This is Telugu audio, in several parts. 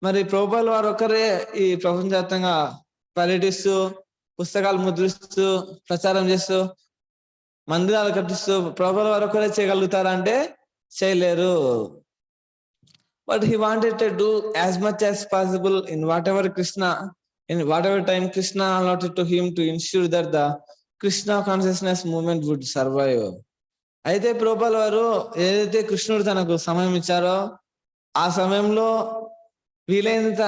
మరి ప్రభుపాల వారు ఒక్కరే ఈ ప్రపంచవ్యాప్తంగా పర్యటిస్తూ, పుస్తకాలు ముద్రిస్తూ, ప్రచారం చేస్తూ, మందిరాలు కట్టిస్తూ ప్రభుపాల వారు ఒక్కరే చేయగలుగుతారా అంటే చేయలేరు. But he wanted to do as much as possible in whatever time Krishna allotted to him to ensure that the Krishna consciousness movement would survive. అయితే ప్రభుపాల వారు ఏదైతే కృష్ణుడు తనకు సమయం ఇచ్చారో ఆ సమయంలో వీలైనంత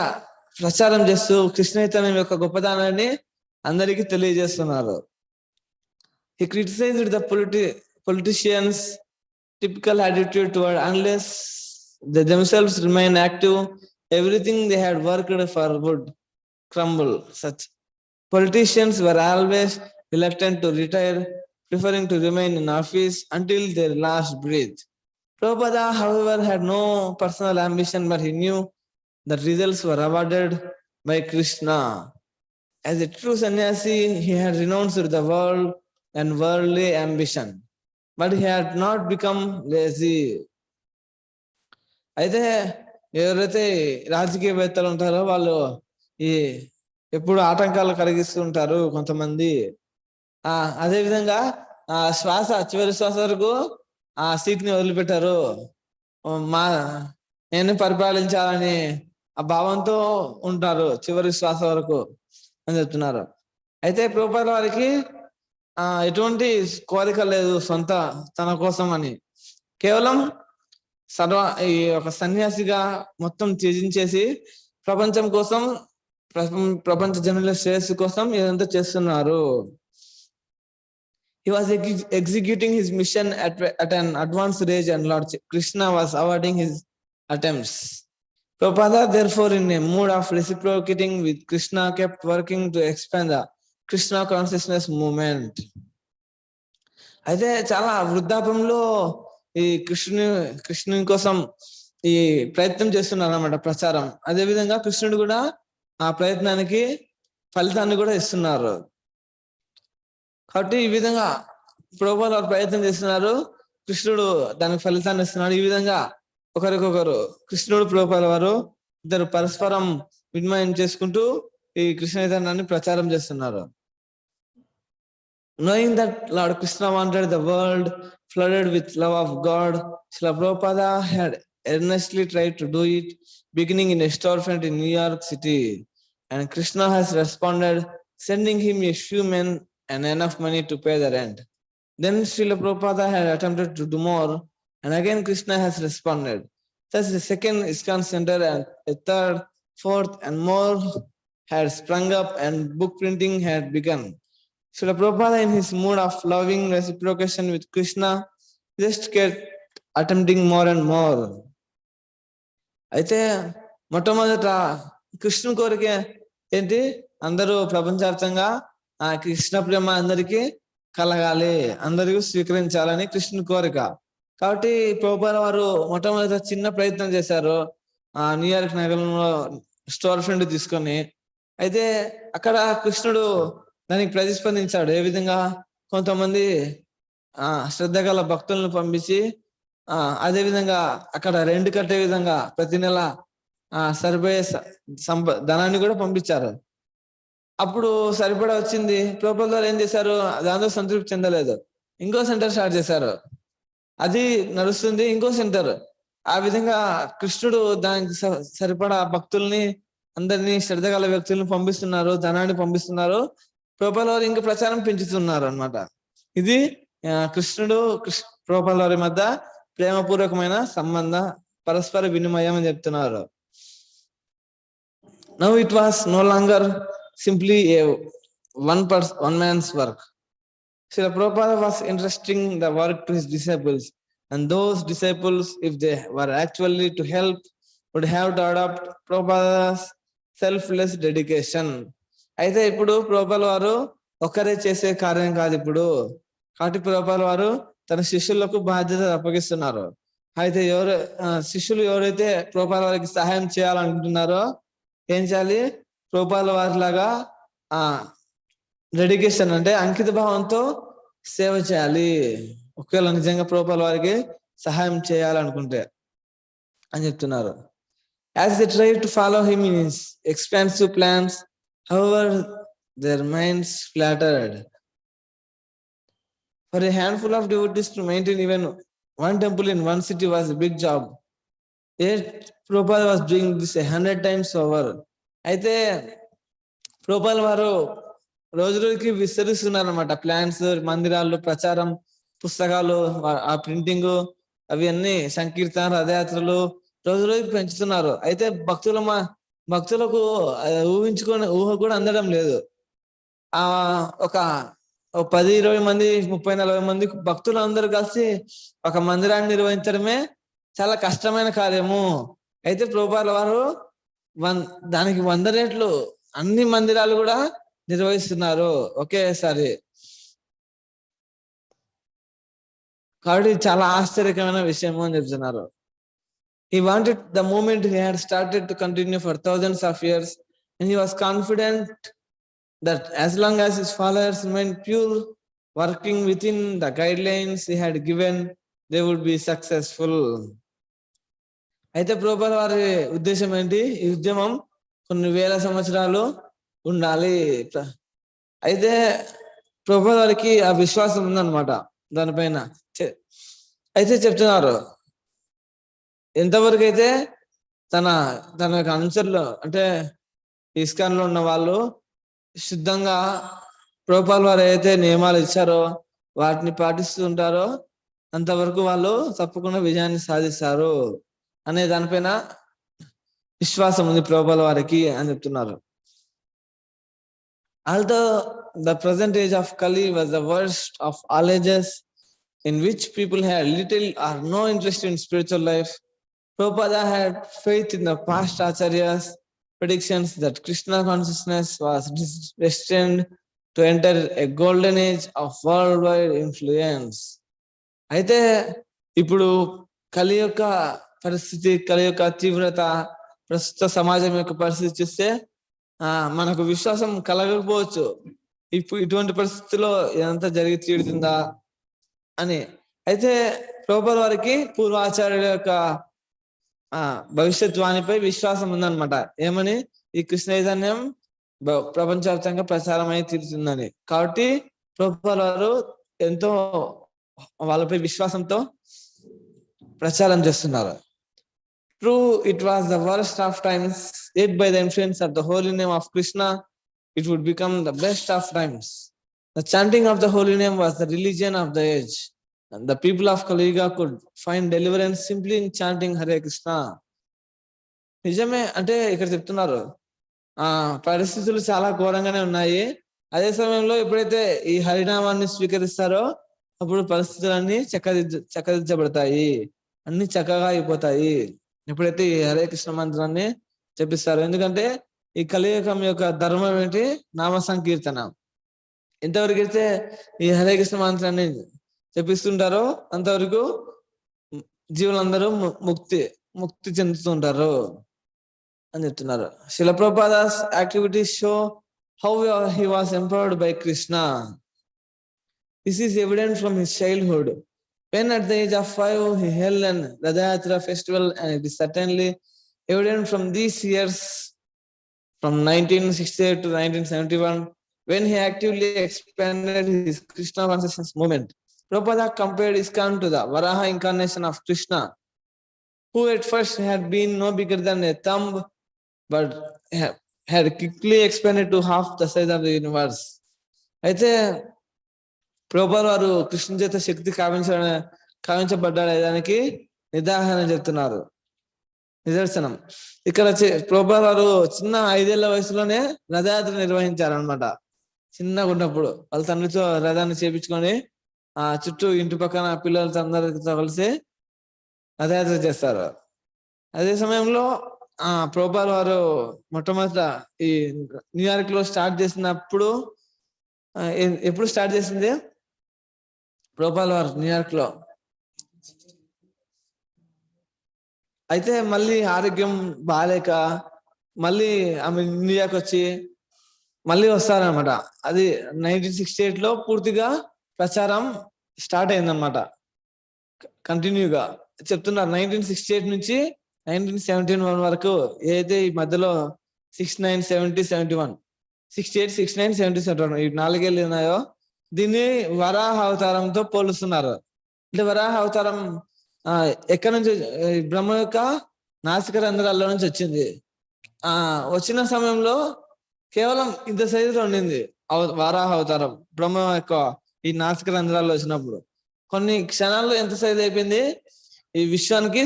ప్రచారం చేస్తూ కృష్ణ చైతన్యం యొక్క గొప్పతనాన్ని అందరికీ తెలియజేస్తున్నారు. He criticized the politicians' typical attitude toward unless they themselves remain active, everything they had worked for would crumble. Such politicians were always reluctant to retire, preferring to remain in office until their last breath. Prabhupada, however, had no personal ambition, but he knew that results were awarded by Krishna. As a true sannyasi, he had renounced the world and worldly ambition, but he had not become lazy. అయితే ఎవరైతే రాజకీయవేత్తలు ఉంటారో వాళ్ళు ఈ ఎప్పుడు ఆటంకాలు కలిగిస్తూ ఉంటారు కొంతమంది. అదే విధంగా చివరి శ్వాస వరకు ఆ సీట్ ని వదిలిపెట్టారు. నేను పరిపాలించాలని ఆ భావంతో ఉంటారు చివరి శ్వాస వరకు అని చెప్తున్నారు. అయితే ప్రభుపాద వారికి ఎటువంటి కోరిక లేదు సొంత తన కోసం అని. కేవలం ఈ ఒక సన్యాసిగా మొత్తం త్యజించేసి ప్రపంచం కోసం, ప్రపంచ జనుల శ్రేయస్సు కోసం ఇదంతా చేస్తున్నారు. He was executing his mission at an advanced age, and Lord Krishna was awarding his attempts. Prabhupada, therefore, in a mood of reciprocating with Krishna, kept working to expand the Krishna consciousness movement. అయితే చాలా వృద్ధాపంలో ఈ కృష్ణుని కోసం ఈ ప్రయత్నం చేస్తున్నారు అన్నమాట, ప్రచారం. అదే విధంగా కృష్ణుడు కూడా ఆ ప్రయత్నానికి ఫలితాన్ని కూడా ఇస్తున్నారు. కాబట్టి ఈ విధంగా ప్రభుపాద వారు ప్రయత్నం చేస్తున్నారు, కృష్ణుడు దానికి ఫలితాన్ని ఇస్తున్నాడు. ఈ విధంగా ఒకరికొకరు కృష్ణుడు ప్రభుపాద వారు ఇద్దరు పరస్పరం వినిమయం చేసుకుంటూ ఈ కృష్ణ చైతన్యాన్ని ప్రచారం చేస్తున్నారు. Knowing that Lord Krishna wanted the world flooded with love of God, Srila Prabhupada had earnestly tried to do it, beginning in a storefront in New York City. And Krishna has responded, sending him a few men and enough money to pay the rent. Then Srila Prabhupada had attempted to do more, and again Krishna has responded. Thus the second ISKCON center and a third, fourth, and more had sprung up, and book printing had begun. Srila Prabhupada, in his mood of loving reciprocation with Krishna, just kept attempting more and more. అయితే మొట్టమొదట కృష్ణుని కోరిక ఏంటి? అందరూ ప్రపంచవ్యాప్తంగా ఆ కృష్ణ ప్రేమ అందరికీ కలగాలి, అందరికీ స్వీకరించాలని కృష్ణుని కోరిక. కాబట్టి ప్రభుపాద వారు మొట్టమొదట చిన్న ప్రయత్నం చేశారు న్యూయార్క్ నగరంలో స్టోర్ ఫ్రంట్ తీసుకొని. అయితే అక్కడ కృష్ణుడు దానికి ప్రతిస్పందించాడు. ఏ విధంగా? కొంతమంది శ్రద్ధ గల భక్తులను పంపించి అదే విధంగా అక్కడ రెంట్ కట్టే విధంగా ప్రతి నెల సరిపోయే ధనాన్ని కూడా పంపించారు. అప్పుడు సరిపడా వచ్చింది. ప్రభుపాద వారు ఏం చేశారు? దాంతో సంతృప్తి చెందలేదు, ఇంకో సెంటర్ స్టార్ట్ చేశారు. అది నడుస్తుంది, ఇంకో సెంటర్. ఆ విధంగా కృష్ణుడు దానికి సరిపడా భక్తుల్ని, అందరినీ, శ్రద్ధ గల వ్యక్తులను పంపిస్తున్నారు, ధనాన్ని పంపిస్తున్నారు. ప్రభుపాద వారు ఇంకా ప్రచారం పెంచుతున్నారు అన్నమాట. ఇది కృష్ణుడు ప్రభుపాద వారి మధ్య ప్రేమపూర్వకమైన సంబంధ పరస్పర వినిమయం అని చెప్తున్నారు. Now it was no longer simply a one man's work. Srila Prabhupada was entrusting the work to his disciples, and those disciples, if they were actually to help, would have to adopt Prabhupada's selfless dedication. అయితే ఇప్పుడు ప్రభుపాద వారు ఒక్కరే చేసే కార్యం కాదు ఇప్పుడు. కాబట్టి ప్రభుపాద వారు తన శిష్యులకు బాధ్యత అప్పగిస్తున్నారు. అయితే శిష్యులు ఎవరైతే ప్రభుపాద వారికి సహాయం చేయాలనుకుంటున్నారో ఏం చేయాలి? ప్రభుపాద వారిలాగా డెడికేషన్ అంటే అంకిత భావంతో సేవ చేయాలి, ఒకవేళ నిజంగా ప్రభుపాద వారికి సహాయం చేయాలనుకుంటే అని చెప్తున్నారు. as they tried to follow him in his expansive plans. However, their minds flattered. For a handful of devotees to maintain even one temple in one city was a big job. Yet Prabhupada was doing this 100 times over. అయితే ప్రభుపాల్ వారు రోజు రోజుకి విస్తరిస్తున్నారు అనమాట. ప్లాన్స్, మందిరాలు, ప్రచారం, పుస్తకాలు, ఆ ప్రింటింగ్, అవి అన్ని సంకీర్తన, రథయాత్రలు రోజు రోజుకి పెంచుతున్నారు. అయితే భక్తులకు ఊహ కూడా అందడం లేదు. ఆ ఒక 10-20 మంది, 30-40 మంది భక్తులు అందరూ కలిసి ఒక మందిరాన్ని నిర్వహించడమే చాలా కష్టమైన కార్యము. అయితే ప్రభుపాల వారు దానికి 100 రెట్లు అన్ని మందిరాలు కూడా నిర్వహిస్తున్నారు ఒకేసారి. కాబట్టి చాలా ఆశ్చర్యకరమైన విషయము అని చెప్తున్నారు. He wanted the movement he had started to continue for thousands of years, and he was confident that as long as his followers remained pure, working within the guidelines he had given, they would be successful. అయితే ప్రభుపాల వారి ఉద్దేశం ఏంటి? ఈ ఉద్యమం కొన్ని వేల సంవత్సరాలు ఉండాలి. అయితే ప్రభుపాల వారికి ఆ విశ్వాసం ఉందన్నమాట దానిపైన. అయితే చెప్తున్నారు, ఎంతవరకు అయితే తన యొక్క అనుచరులు అంటే ఇస్కాన్ లో ఉన్న వాళ్ళు శుద్ధంగా ప్రభుపాల వారు ఏదైతే నియమాలు ఇచ్చారో వాటిని పాటిస్తూ ఉంటారో అంతవరకు వాళ్ళు తప్పకుండా విజయాన్ని సాధిస్తారు అనే దానిపైన విశ్వాసం ఉంది ప్రభుపాల వారికి అని చెప్తున్నారు. Although the present age of Kali was the worst of all ages, in which people had little or no interest in spiritual life, Prabhupada had faith in the past acharyas' predictions that Krishna consciousness was destined to enter a golden age of worldwide influence. అయితే ఇప్పుడు కలి యొక్క పరిస్థితి, కలి యొక్క తీవ్రత, ప్రస్తుత సమాజం యొక్క పరిస్థితి చూస్తే మనకు విశ్వాసం కలగకపోవచ్చు. ఇప్పుడు ఇటువంటి పరిస్థితుల్లో ఇదంతా జరిగి తీరుతుందా అని. అయితే ప్రభుపాల వారికి పూర్వాచార్యుల యొక్క భవిష్యత్ వాణిపై విశ్వాసం ఉందన్నమాట. ఏమని? ఈ కృష్ణ చైతన్యం ప్రపంచవ్యాప్తంగా ప్రచారం అయి తీరుతుందని. కాబట్టి ప్రభుపాల వారు ఎంతో వాళ్ళపై విశ్వాసంతో ప్రచారం చేస్తున్నారు. True, it was the worst of times, yet by the influence of the holy name of Krishna, it would become the best of times. The chanting of the holy name was the religion of the age, and the people of Kali Yuga could find deliverance simply in chanting Hare Krishna. నిజమే. అంటే ఇక్కడ చెప్తున్నారు పరిస్థితులు చాలా ఘోరంగానే ఉన్నాయి. అదే సమయంలో ఎప్పుడైతే ఈ హరినామాన్ని స్వీకరిస్తారో అప్పుడు పరిస్థితులన్నీ చక్కదిద్దబడతాయి, అన్ని చక్కగా అయిపోతాయి. ఎప్పుడైతే ఈ హరే కృష్ణ మంత్రాన్ని జపిస్తారు. ఎందుకంటే ఈ కలియుగం యొక్క ధర్మం ఏంటి? నామ సంకీర్తన. ఎంతవరకు అయితే ఈ హరే కృష్ణ మంత్రాన్ని జపిస్తుంటారో అంతవరకు జీవులందరూ ముక్తి చెందుతుంటారు అని చెప్తున్నారు. Srila Prabhupada's activities show how he was empowered by Krishna. This is evident from his childhood. When at the age of 5 he held an Radhayatra festival, and it is certainly evident from these years from 1968 to 1971 when he actively expanded his Krishna consciousness movement. Prabhupada compared ISKCON to the Varaha incarnation of Krishna, who at first had been no bigger than a thumb but had quickly expanded to half the size of the universe. అయితే ప్రభుపాల వారు కృష్ణ చేత శక్తి కావించబడ్డాడు దానికి నిదర్శనం. ఇక్కడ ప్రభుపాల వారు చిన్న 5 ఏళ్ల వయసులోనే రథయాత్ర నిర్వహించారనమాట. చిన్నగా ఉన్నప్పుడు వాళ్ళ తండ్రితో రథాన్ని చేపించుకొని చుట్టూ ఇంటి పక్కన పిల్లలతో అందరితో కలిసి రథయాత్ర చేస్తారు. అదే సమయంలో ప్రభుపాల వారు మొట్టమొదట ఈ న్యూయార్క్ లో స్టార్ట్ చేసినప్పుడు, ఎప్పుడు స్టార్ట్ చేసింది ప్రభుపాల వారు? న్యూయార్క్ లో. అయితే మళ్ళీ ఆరోగ్యం బాగాలేక మళ్ళీ ఆమె న్యూయార్క్ వచ్చి మళ్ళీ వస్తారనమాట. అది 1968 లో పూర్తిగా ప్రచారం స్టార్ట్ అయిందనమాట. కంటిన్యూగా చెప్తున్నారు 1968 నుంచి 1971 వరకు ఏదైతే ఈ మధ్యలో 69, 70, 71, 68, 69, 70, 71 ఈ 4 ఏళ్ళు ఉన్నాయో దీన్ని వరాహ అవతారంతో పోలుస్తున్నారు. అంటే వరాహ అవతారం ఎక్కడి నుంచి, బ్రహ్మ యొక్క నాసిక రంధ్రాల్లో నుంచి వచ్చింది. వచ్చిన సమయంలో కేవలం ఇంత సైజులో ఉండింది వరాహ అవతారం. బ్రహ్మ యొక్క ఈ నాసిక రంధ్రాల్లో వచ్చినప్పుడు కొన్ని క్షణాల్లో ఎంత సైజు అయిపోయింది, ఈ విశ్వానికి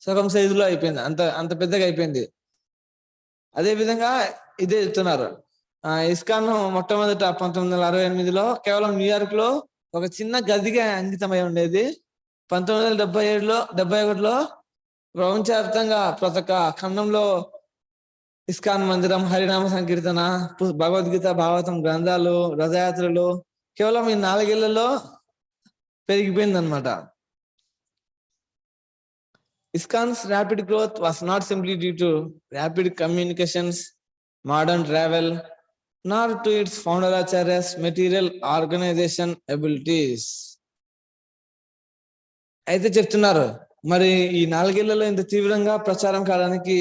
సగం సైజులో అయిపోయింది. అంత పెద్దగా అయిపోయింది. అదే విధంగా ఇదే చెప్తున్నారు. ఇస్కాన్ మొట్టమొదట 1968లో కేవలం న్యూయార్క్ లో ఒక చిన్న గదిగా అంకితమై ఉండేది. 1971లో ప్రపంచవ్యాప్తంగా ప్రతి ఒక్క ఖండంలో ఇస్కాన్ మందిరం, హరినామ సంకీర్తన, భగవద్గీత, భాగవతం గ్రంథాలు, రథయాత్రలు కేవలం ఈ 4 ఏళ్లలో పెరిగిపోయింది అనమాట. ISKCON's rapid growth was not simply due to rapid communications, modern travel, nor to its founder Acharya's material organization abilities. అయితే చెప్తున్నారు, మరి ఈ 4 ఏళ్లలో ఇంత తీవ్రంగా ప్రచారం కావడానికి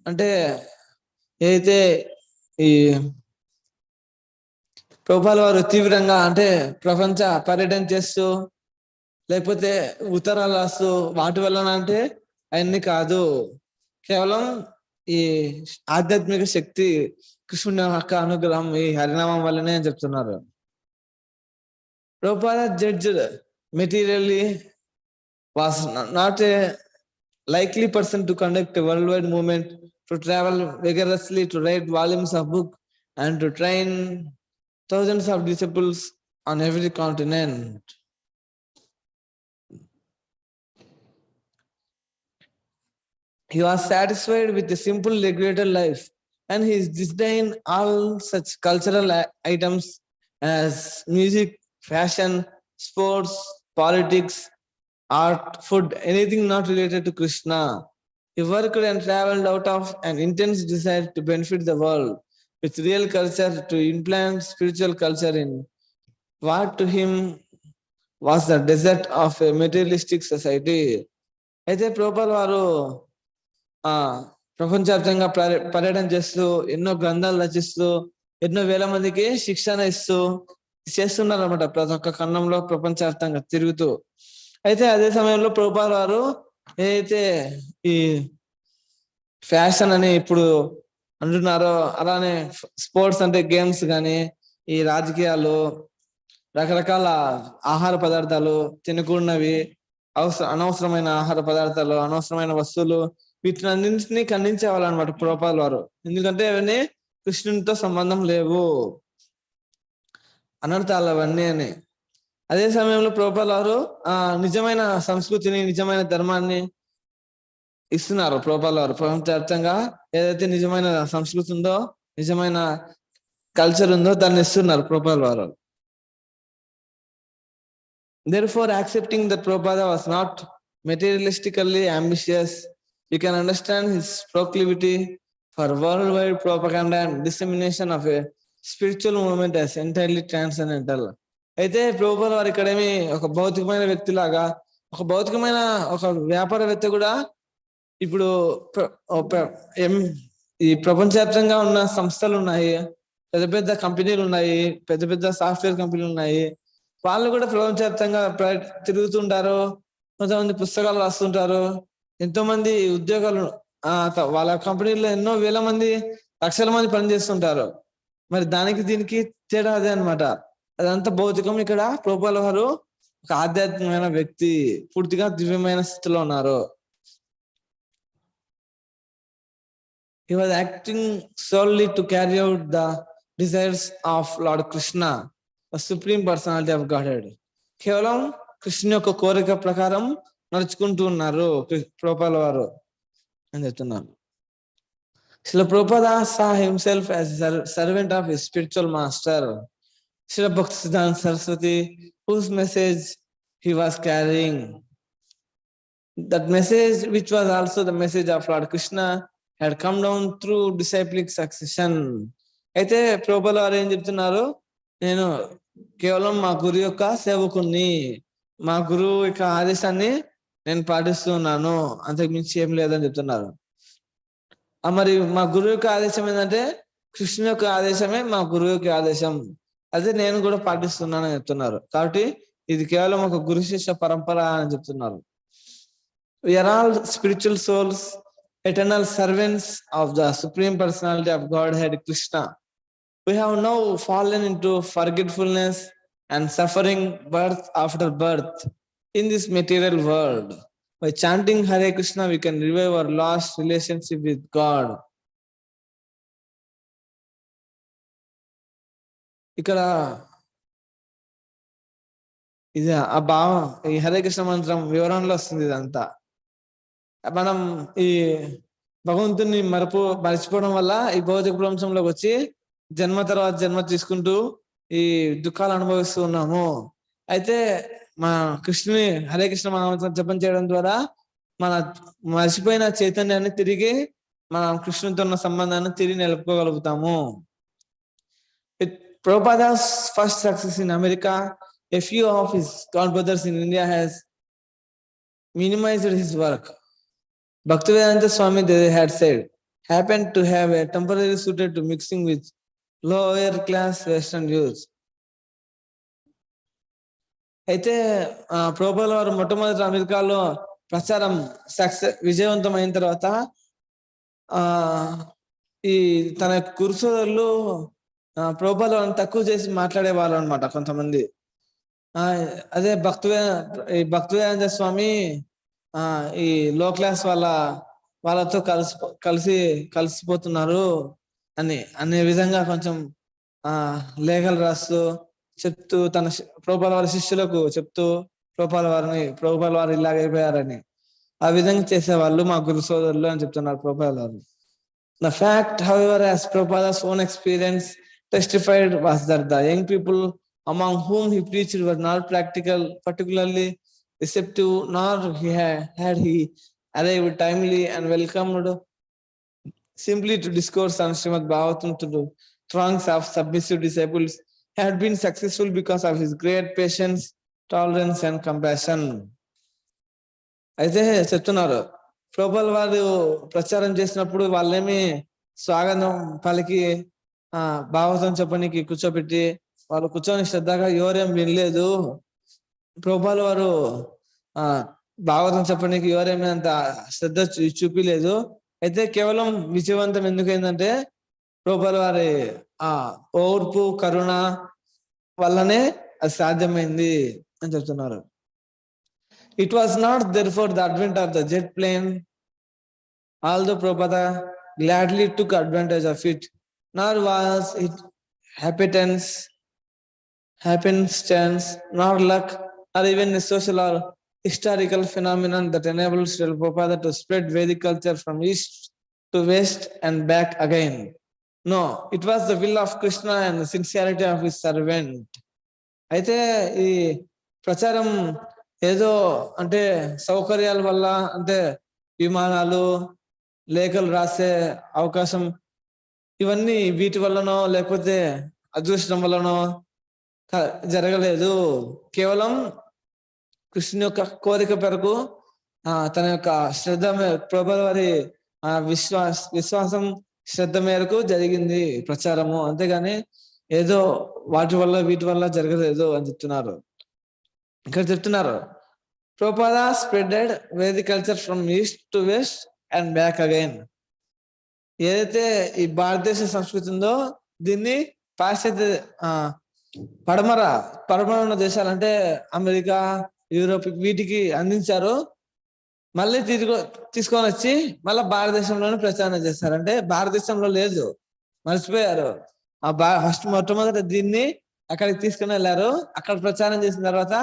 అంటే ఏదైతే ఈ ప్రభుపాల వారు తీవ్రంగా అంటే ప్రపంచ పర్యటన చేస్తూ లేకపోతే ఉత్తరాలు రాస్తూ వాటి వలన అంటే అవన్నీ కాదు, కేవలం ఈ ఆధ్యాత్మిక శక్తి కృష్ణుని యొక్క అనుగ్రహం ఈ హరినామం వల్లనే అని చెప్తున్నారు. ప్రభుపాల judged materially was not a likely person to conduct a worldwide movement, to travel vigorously, to write volumes of book, and to train thousands of disciples on every continent. He was satisfied with a simple regulated life, and he disdained all such cultural items as music, fashion, sports, politics, art, food, anything not related to Krishna. He worked and traveled out of an intense desire to benefit the world with real culture, to implant spiritual culture in what to him was the desert of a materialistic society. అయితే ప్రభుపాల వారు ప్రపంచవ్యాప్తంగా పర్యటన చేస్తూ ఎన్నో గ్రంథాలు రచిస్తూ ఎన్నో వేల మందికి శిక్షణ ఇస్తూ చేస్తున్నారు అనమాట. ప్రతి ఒక్క ఖండంలో ప్రపంచవ్యాప్తంగా తిరుగుతూ. అయితే అదే సమయంలో ప్రభుపాల వారు ఏదైతే ఈ ఫ్యాషన్ అని ఇప్పుడు అంటున్నారో అలానే స్పోర్ట్స్ అంటే గేమ్స్ కానీ ఈ రాజకీయాలు, రకరకాల ఆహార పదార్థాలు, తినకూడనవి, అనవసరమైన ఆహార పదార్థాలు, అనవసరమైన వస్తువులు, వీటినన్నింటినీ ఖండించేవాళ్ళనమాట ప్రభుపాల వారు. ఎందుకంటే అవన్నీ కృష్ణునితో సంబంధం లేవు, అనర్థాలు అవన్నీ అని. అదే సమయంలో ప్రభుపాల వారు నిజమైన సంస్కృతిని, నిజమైన ధర్మాన్ని ఇస్తున్నారు. ప్రభుపాల వారు ప్రపంచవ్యాప్తంగా ఏదైతే నిజమైన సంస్కృతి ఉందో, నిజమైన కల్చర్ ఉందో దాన్ని ఇస్తున్నారు ప్రభుపాల వారు. Therefore, accepting that Prabhupada was not materialistically ambitious, you can understand his proclivity for worldwide propaganda and dissemination of a spiritual movement as entirely transcendental. అయితే ప్రభుపాల వారు ఇక్కడేమి ఒక భౌతికమైన వ్యక్తిలాగా, ఒక భౌతికమైన ఒక వ్యాపారవేత్త కూడా ఇప్పుడు ఈ ప్రపంచవ్యాప్తంగా ఉన్న సంస్థలు ఉన్నాయి, పెద్ద పెద్ద కంపెనీలు ఉన్నాయి, పెద్ద పెద్ద సాఫ్ట్వేర్ కంపెనీలు ఉన్నాయి. వాళ్ళు కూడా ప్రపంచవ్యాప్తంగా తిరుగుతుంటారు, కొంతమంది పుస్తకాలు రాస్తుంటారు, ఎంతో మంది ఉద్యోగాలు వాళ్ళ కంపెనీలో ఎన్నో వేల మంది, లక్షల మంది పనిచేస్తుంటారు. మరి దానికి దీనికి తేడా అదే అనమాట. అదంతా భౌతికం. ఇక్కడ ప్రభుపాల వారు ఒక ఆధ్యాత్మికమైన వ్యక్తి, పూర్తిగా దివ్యమైన స్థితిలో ఉన్నారు. He was acting solely to carry out the desires of Lord Krishna, the supreme personality of Godhead. కేవలం కృష్ణుని యొక్క కోరిక ప్రకారం నడుచుకుంటూ ఉన్నారు ప్రభుపాల వారు అని చెప్తున్నారు. Srila Prabhupada saw himself as a servant of his spiritual master, Srila Bhaktisiddhanta Saraswati, whose message he was carrying. That message, which was also the message of Lord Krishna, had come down through disciplic succession. అయితే ప్రభుపాల వారు ఏం చెప్తున్నారు, నేను కేవలం మా గురు యొక్క సేవకుణ్ణి, మా గురువు యొక్క ఆదేశాన్ని నేను పాటిస్తూ ఉన్నాను, అంతకు మించి ఏం లేదని చెప్తున్నారు. మరి మా గురువు యొక్క ఆదేశం ఏంటంటే కృష్ణుని యొక్క ఆదేశమే మా గురువు యొక్క ఆదేశం, అదే నేను కూడా పాటిస్తున్నానని చెప్తున్నారు. కాబట్టి ఇది కేవలం ఒక గురు శిష్య పరంపర అని చెప్తున్నారు. We are all spiritual souls, eternal servants of the Supreme Personality of Godhead, Krishna. We have now fallen into forgetfulness and suffering birth after birth in this material world. By chanting Hare Krishna, we can revive our lost relationship with God. ఇక్కడ ఇది ఆ భావం ఈ హరే కృష్ణ మంత్రం వివరణలో వస్తుంది. ఇదంతా మనం ఈ భగవంతుని మర్చిపోవడం వల్ల ఈ భౌతిక ప్రపంచంలోకి వచ్చి జన్మ తర్వాత జన్మ తీసుకుంటూ ఈ దుఃఖాలు అనుభవిస్తూ ఉన్నాము. అయితే మన కృష్ణుని హరే కృష్ణ మహామంత్రం జపం చేయడం ద్వారా మన మర్చిపోయిన చైతన్యాన్ని తిరిగి మన కృష్ణునితో ఉన్న సంబంధాన్ని తిరిగి నిలుపుకోగలుగుతాము. Prabhupada's first success in America, a few of his god brothers in India has minimized his work. Bhaktivedanta Swami, they had said, happened to have a temporary suited to mixing with lower class Western youth. అయితే ప్రభుపాద వారు మొట్టమొదటి అమెరికాలో ప్రచారం విజయవంతమైన తర్వాత ఈ తన గురు సోదరులు ప్రభుపాద వారిని తక్కువ చేసి మాట్లాడే వాళ్ళు అనమాట కొంతమంది. అదే భక్తివేదాంత స్వామి ఈ లో క్లాస్ వాళ్ళతో కలిసిపోతున్నారు అనే విధంగా కొంచెం లేఖలు రాస్తూ చెప్తూ తన ప్రభుపాద వారి శిష్యులకు చెప్తూ ప్రభుపాద వారు ఇలాగైపోయారని ఆ విధంగా చేసేవాళ్ళు మా గురు సోదరులు అని చెప్తున్నారు ప్రభుపాద వారు. The fact, however, as Prabhupada's own experience testified, was that the young people among whom he preached were not particularly receptive, nor had he arrived timely and welcomed simply to discourse on Srimad Bhagavatam to the throngs of submissive disciples. He had been successful because of his great patience, tolerance and compassion. అయితే చెప్తున్నారు, ప్రభుపాద వారు ప్రచారం చేసినప్పుడు వాళ్ళేమి స్వాగతం పలికి భాగవతం చెప్పడానికి కూర్చోబెట్టి వాళ్ళు కూర్చొని శ్రద్ధగా ఎవరేం వినలేదు. ప్రభుపాద వారు భాగవతం చెప్పడానికి ఎవరేమీ అంత శ్రద్ధ చూపిలేదు. అయితే కేవలం విజయవంతం ఎందుకైందంటే ప్రభుపాద వారి ఓర్పు కరుణ వల్లనే అది సాధ్యమైంది అని చెప్తున్నారు. It was not therefore the advent of the jet plane, although Prabhupada gladly took advantage of it, nor was it happenstance, nor luck, or even a social or historical phenomenon that enabled Srila Prabhupada to spread Vedic culture from east to west and back again. No, it was the will of Krishna and the sincerity of his servant. అయితే ఈ ప్రచారం ఏదో అంటే సౌకర్యాల వల్ల అంటే విమానాలు లేఖలు రాసే అవకాశం ఇవన్నీ వీటి వల్లనో లేకపోతే అదృష్టం వల్లనో జరగలేదు. కేవలం కృష్ణుని యొక్క కోరిక మేరకు తన యొక్క శ్రద్ధ ప్రభుపాద వారి విశ్వాసం శ్రద్ధ మేరకు జరిగింది ప్రచారము, అంతేగాని ఏదో వాటి వల్ల వీటి వల్ల జరగలేదు అని చెప్తున్నారు. ఇక్కడ చెప్తున్నారు, Prabhupada spreaded Vedic culture from east to west and back again. ఏదైతే ఈ భారతదేశ సంస్కృతి ఉందో దీన్ని పాశ్చాత్య పడమర ఉన్న దేశాలు అంటే అమెరికా, యూరోప్ వీటికి అందించారు. మళ్ళీ తీసుకొని వచ్చి మళ్ళీ భారతదేశంలోనే ప్రచారం చేస్తారు. అంటే భారతదేశంలో లేదు, మర్చిపోయారు. ఫస్ట్ మొట్టమొదట దీన్ని అక్కడికి తీసుకుని వెళ్ళారు. అక్కడ ప్రచారం చేసిన తర్వాత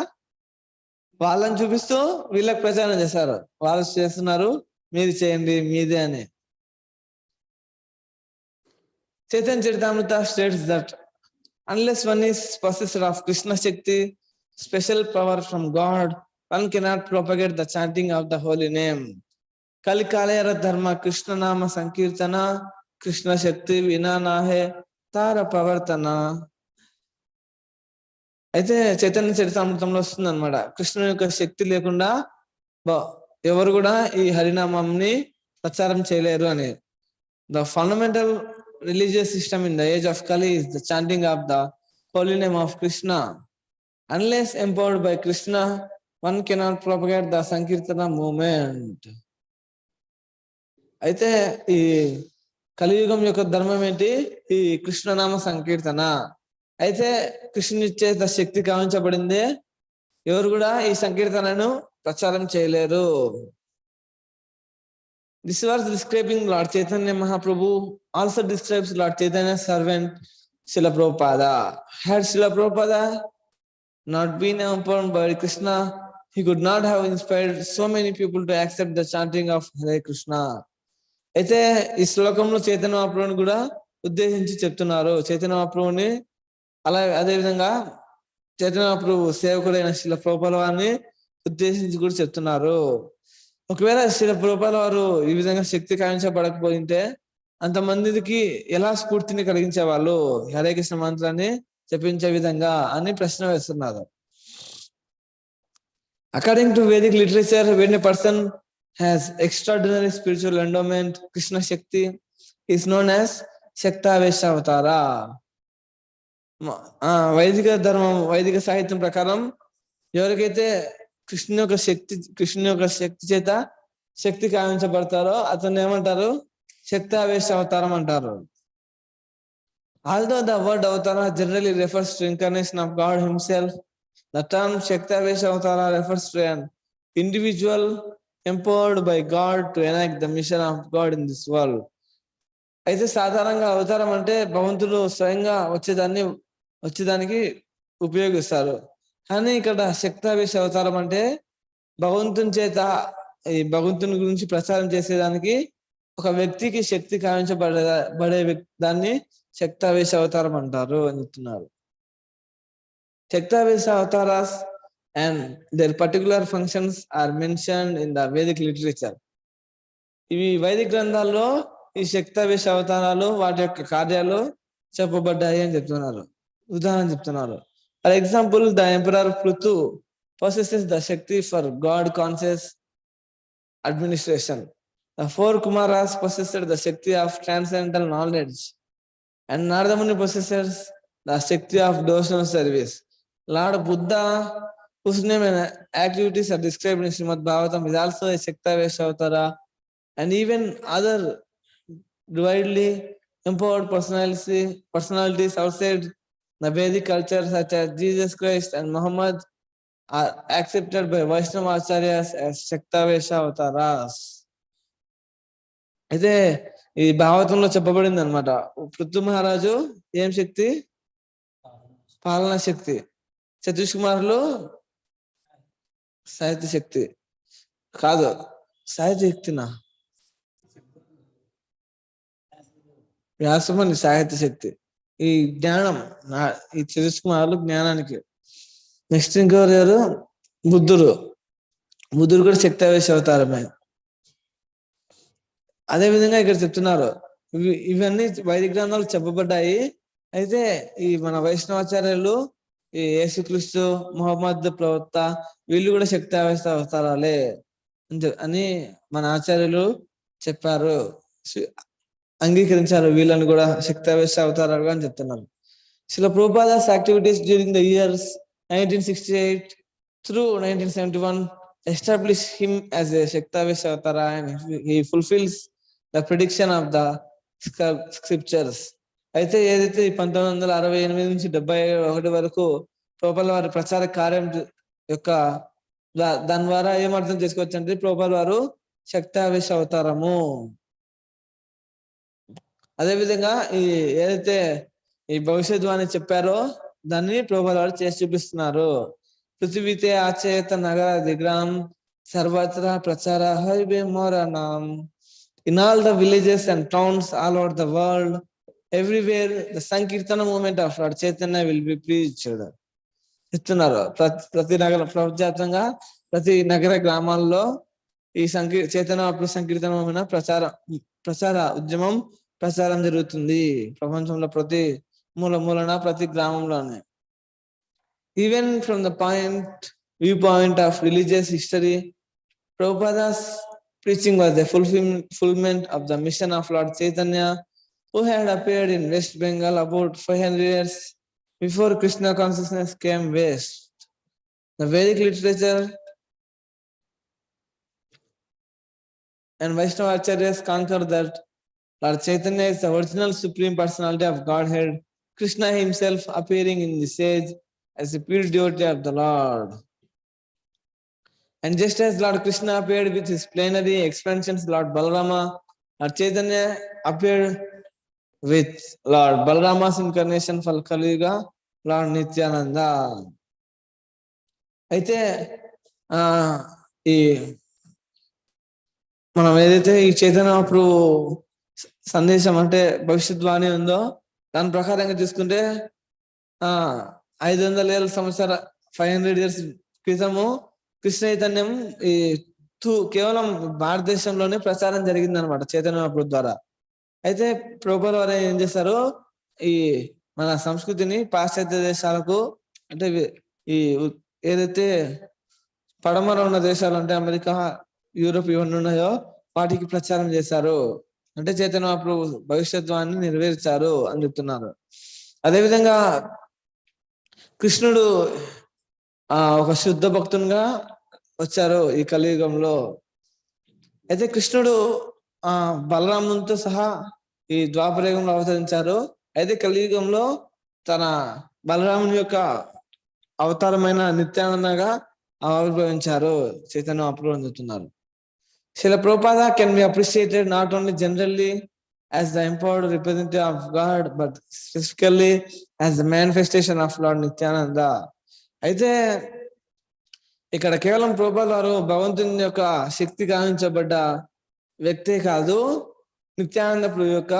వాళ్ళని చూపిస్తూ వీళ్ళకి ప్రచారం చేశారు. వాళ్ళు చేస్తున్నారు, మీరు చేయండి మీదే అని. Chaitanya Charitamrita states that unless one is possessed of Krishna Shakti, special power from God, one cannot propagate the chanting of the holy name. Kali Kalayara Dharma Krishna Nama Sankirtana, Krishna Shakti Vina Nahe Tara Pavartana. అయితే చైతన్య చరితామృతంలో వస్తుంది అనమాట, కృష్ణుని యొక్క శక్తి లేకుండా ఎవరు కూడా ఈ హరినామంని ప్రచారం చేయలేరు అని. The fundamental religious system in the age of Kali is the chanting of the holy name of Krishna. Unless empowered by Krishna, one cannot propagate the Sankirtana movement. అయితే ఈ కలియుగం యొక్క ధర్మం ఏంటి? ఈ కృష్ణనామ సంకీర్తన. అయితే కృష్ణుని చేత శక్తి కావించబడిందే ఎవరు కూడా ఈ సంకీర్తనను ప్రచారం చేయలేరు. This was describing Lord Chaitanya Mahaprabhu, also describes Lord Chaitanya's servant Srila Prabhupada. Had Srila Prabhupada not been empowered by Krishna, he could not have inspired so many people to accept the chanting of Hare Krishna. అయితే ఈ శ్లోకంలో చైతన్య మహాప్రభుని కూడా ఉద్దేశించి చెప్తున్నారు. చైతన్య మహాప్రభుని అదేవిధంగా చైతన్య మహాప్రభు సేవకుడైన శ్రీల ప్రభుపాద వారిని ఉద్దేశించి కూడా చెప్తున్నారు. ఒకవేళ శ్రీల ప్రభుపాద వారు ఈ విధంగా శక్తి కావించబడకపోయింటే అంతమందికి ఎలా స్ఫూర్తిని కలిగించే వాళ్ళు హరే కృష్ణ మంత్రాన్ని జపించే విధంగా అని ప్రశ్న వేస్తున్నారు. According to Vedic literature, when a person has extraordinary spiritual endowment, Krishna Shakti is known as Shaktavesha Avatara. వైదిక ధర్మం వైదిక సాహిత్యం ప్రకారం ఎవరికైతే కృష్ణుని యొక్క శక్తి చేత శక్తి కావించబడతారో అతన్ని ఏమంటారు? శక్తావేశ అవతారం అంటారు. Although the word avatara generally refers to incarnation of God himself, the term Shaktavesha Avatara refers to an individual empowered by God to enact the mission of God in this world. అయితే సాధారణంగా అవతారం అంటే భగవంతుడు స్వయంగా వచ్చేదానికి ఉపయోగిస్తారు. కానీ ఇక్కడ శక్తావేశ అవతారం అంటే భగవంతుని చేత ఈ భగవంతుని గురించి ప్రచారం చేసేదానికి ఒక వ్యక్తికి శక్తి కావించబడే దాన్ని శక్తావేశ అవతారం అంటారు అని చెప్తున్నారు. Shaktavesha avatars and their particular functions are mentioned in the Vedic literature. ఇవి వైదిక గ్రంథాల్లో ఈ శక్తావేశ అవతారాలు వాటి యొక్క కార్యాలు చెప్పబడ్డాయి అని చెప్తున్నారు. ఉదాహరణ చెప్తున్నారు. For example, the emperor Prithu possesses the Shakti for God conscious administration. The 4 Kumaras possessed the Shakti of transcendental knowledge, and Narada Muni possesses the Shakti of devotional service. Lord Buddha, whose name and activities are described in Srimad Bhagavatam, is also a Shaktavesha Avatara, and even other widely empowered personalities outside the Vedic culture, such as Jesus Christ and Muhammad, are accepted by Vaishnava Acharyas as Shaktavesha Avataras. అయితే ఈ భాగవతంలో చెప్పబడింది అనమాట. పృథు మహారాజు ఏం శక్తి? పాలనా శక్తి. సతీష్ కుమార్లు సాహిత్య శక్తి కాదు, సాహిత్య శక్తినా? వ్యాసముని సాహిత్య శక్తి. ఈ జ్ఞానం ఈ సతీష్ కుమార్లు జ్ఞానానికి. నెక్స్ట్ ఇంకెవరు? బుద్ధుడు కూడా శక్తావేశ అవతారమే. అదే విధంగా ఇక్కడ చెప్తున్నారు. ఇవన్నీ వైదిక గ్రంథాలు చెప్పబడ్డాయి. అయితే ఈ మన వైష్ణవాచార్యులు ఈ యేసుక్రీస్తు, ముహమ్మద్ ప్రవక్త వీళ్ళు కూడా శక్తావేశ అవతారాలే అని మన ఆచార్యులు చెప్పారు, అంగీకరించారు. వీళ్ళని కూడా శక్తావేశ అవతారాలుగా అని చెప్తున్నారు. Srila Prabhupada's activities during the years 1968 through 1971 established him as a Shaktavesha Avatara, and he fulfills the prediction of the scriptures. అయితే ఏదైతే 1968 నుంచి 71 వరకు ప్రభుపాద వారి ప్రచార కార్యం యొక్క దాని ద్వారా ఏమర్థం చేసుకోవచ్చు అంటే ప్రభుపాద వారు శక్తావేశ అవతారము. అదేవిధంగా ఈ ఏదైతే ఈ భవిష్యద్వాణి చెప్పారో దాన్ని ప్రభుపాద వారు చేసి చూపిస్తున్నారు. పృథివీతే ఆచేత నగర దిగ్రామ్ సర్వత్ర ప్రచార highway మోరణం. In all the villages and towns all over the world, everywhere the Sankirtana movement of Lord Chaitanya will be preached. చెప్తున్నారు. ప్రతి నగర ప్రపంచవ్యాప్తంగా ప్రతి నగర గ్రామాల్లో ఈ చైతన్య సంకీర్తన ప్రచార ఉద్యమం ప్రచారం జరుగుతుంది. ప్రపంచంలో ప్రతి మూలన ప్రతి గ్రామంలోనే. Even from the viewpoint of religious history, Prabhupada's preaching was the fulfillment of the mission of Lord Chaitanya, who had appeared in West Bengal about 500 years before Krishna consciousness came west. The Vedic literature and Vaishnava Acharyas concur that Lord Chaitanya is the original supreme personality of Godhead, Krishna himself appearing in this age as a pure devotee of the Lord. And just as Lord Krishna appeared with his plenary expansions, Lord Balarama, Lord Chaitanya appeared with Lord Balarama's incarnation for Kali Yuga, Lord Nityananda. అయితే ఈ మనం ఏదైతే ఈ చైతన్య ప్రభు సందేశం అంటే భవిష్యద్వాణి ఉందో దాని ప్రకారంగా చూసుకుంటే 500 ఏళ్ళ సంవత్సర 500 years క్రితము కృష్ణ చైతన్యం ఈ కేవలం భారతదేశంలోనే ప్రచారం జరిగింది అనమాట చైతన్య ప్రభు ద్వారా. అయితే ప్రభుపాద వారు ఏం చేశారు, ఈ మన సంస్కృతిని పాశ్చాత్య దేశాలకు అంటే ఈ ఏదైతే పడమర ఉన్న దేశాలు అంటే అమెరికా, యూరోప్ ఇవన్నీ ఉన్నాయో వాటికి ప్రచారం చేశారు. అంటే చైతన్య ప్రభు భవిష్యత్వాన్ని నెరవేర్చారు అని చెప్తున్నారు. అదేవిధంగా కృష్ణుడు ఒక శుద్ధ భక్తునిగా వచ్చారు ఈ కలియుగంలో. అయితే కృష్ణుడు బలరామునితో సహా ఈ ద్వాపరయుగంలో అవతరించారు. అయితే కలియుగంలో తన బలరాముని యొక్క అవతారమైన నిత్యానందగా ఆవిర్భవించారు చైతన్య ప్రభు అని చెప్తున్నారు. Srila Prabhupada can be appreciated not only generally as the empowered representative of God, but specifically as the manifestation of Lord Nityananda. అయితే ఇక్కడ కేవలం ప్రభుపాద వారు భగవంతుని యొక్క శక్తి గావించబడ్డ వ్యక్తే కాదు, నిత్యానంద ప్రభు యొక్క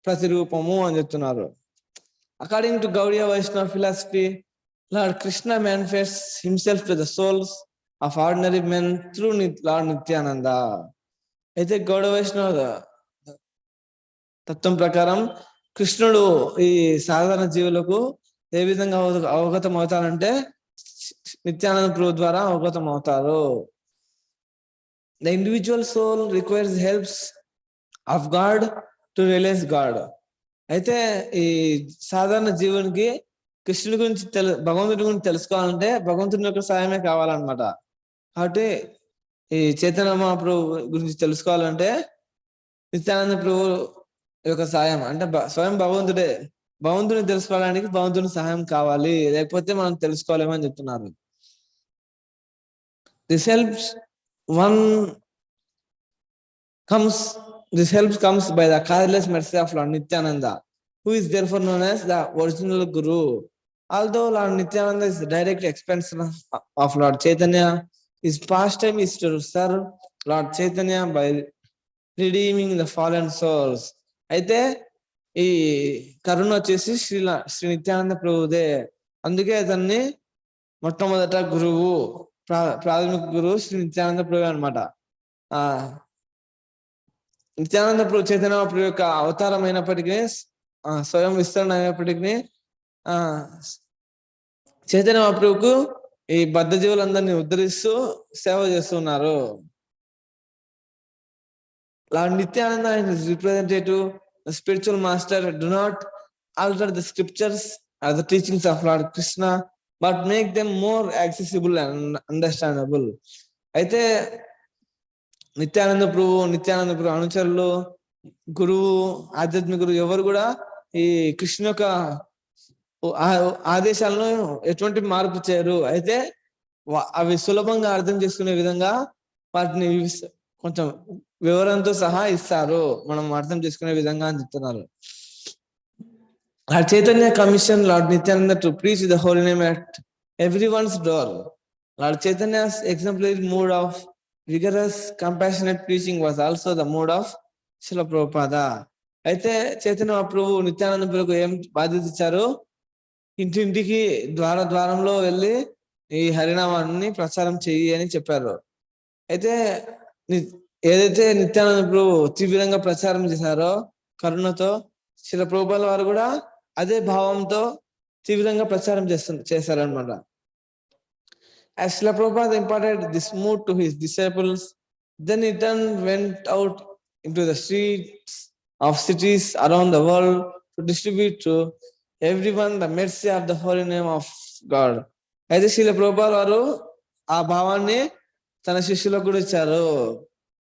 ప్రతిరూపము అని చెప్తున్నారు. అకార్డింగ్ టు గౌడియ వైష్ణవ philosophy, Lord Krishna manifests himself to the souls of ordinary men through Lord Nityananda. అయితే గౌడ వైష్ణవ తత్వం ప్రకారం కృష్ణుడు ఈ సాధారణ జీవులకు ఏ విధంగా అవగతం అవుతారంటే నిత్యానంద ప్రభు ద్వారా అవగతం అవుతారు. The individual soul requires helps of God to realize God. అయితే ఈ సాధారణ జీవునికి కృష్ణుడి గురించి భగవంతుడి గురించి తెలుసుకోవాలంటే భగవంతుని యొక్క సాయమే కావాలన్నమాట. కాబట్టి ఈ చైతన్య మహాప్రభు గురించి తెలుసుకోవాలంటే నిత్యానంద ప్రభు యొక్క సాయం అంటే స్వయం భగవంతుని తెలుసుకోవడానికి భగవంతుని సహాయం కావాలి, లేకపోతే మనం తెలుసుకోలేమని చెప్తున్నారు. This help comes by the causeless mercy of Lord Nityananda, who is therefore known as the original Guru. Although Lord Nityananda is the direct expansion of Lord Chaitanya, his pastime is to serve Lord Chaitanya by redeeming the fallen souls. అయితే ఈ కరుణ వచ్చేసి శ్రీ నిత్యానంద ప్రభుదే. అందుకే అతన్ని మొట్టమొదట గురువు, ప్రాథమిక గురువు శ్రీ నిత్యానంద ప్రభు అనమాట. నిత్యానంద ప్రభు చైతన్య ప్రభు యొక్క అవతారం అయినప్పటికీ, స్వయం విస్తరణ అయినప్పటికీ చైతన్య ప్రభుకు ఈ బద్ధ జీవులందరినీ ఉద్ధరిస్తూ సేవ చేస్తున్నారు. Lord Nityananda and his representative, the spiritual master, do not alter the scriptures or the teachings of Lord Krishna, but make them more accessible and understandable. అయితే నిత్యానంద ప్రభు అనుచరులు, గురువు, ఆధ్యాత్మిక గురువు ఎవరు కూడా ఈ కృష్ణ యొక్క ఆదేశాలను ఎటువంటి మార్పు చేయరు. అయితే అవి సులభంగా అర్థం చేసుకునే విధంగా వాటిని కొంచెం వివరంతో సహా ఇస్తారు, మనం అర్థం చేసుకునే విధంగా అని చెప్తున్నారు. Lord Chaitanya commissioned Lord Nityananda to preach the holy name at everyone's door. Lord Chaitanya's exemplary mood of vigorous, compassionate preaching was also the mood of Srila Prabhupada. అయితే చైతన్య ప్రభు నిత్యానంద ప్రభుకు ఏం బాధ్యత ఇచ్చారు, ఇంటింటికి ద్వారంలో వెళ్ళి ఈ హరినామాన్ని ప్రచారం చెయ్యి అని చెప్పారు. అయితే ఏదైతే నిత్యానంద ప్రభు తీవ్రంగా ప్రచారం చేశారో కరుణతో, శ్రీల ప్రభుపాద వారు కూడా అదే భావంతో తీవ్రంగా ప్రచారం చేశారనమాట. As Srila Prabhupada imparted this mood to his disciples, then he went out into the streets of cities around the world to distribute to everyone the mercy of the holy name of God. అయితే శ్రీల ప్రభుపాద వారు ఆ భావాన్ని తన శిష్యులకు కూడా ఇచ్చారు.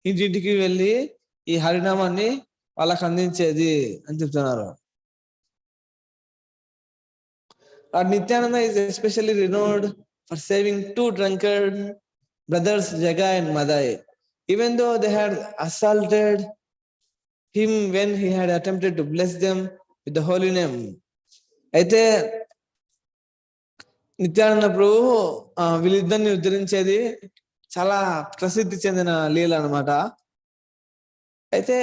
ఇంటింటికి వెళ్ళి ఈ హరినామాన్ని వాళ్ళకి అందించేది అని చెప్తున్నారు. Nityananda is especially renowned for saving two drunkard brothers, Jagai and Madai, even though they had assaulted him when he had attempted to bless them with the holy name. అయితే నిత్యానంద ప్రభు వీళ్ళిద్దరిని ఉద్ధరించేది చాలా ప్రసిద్ధి చెందిన లీల అన్నమాట. అయితే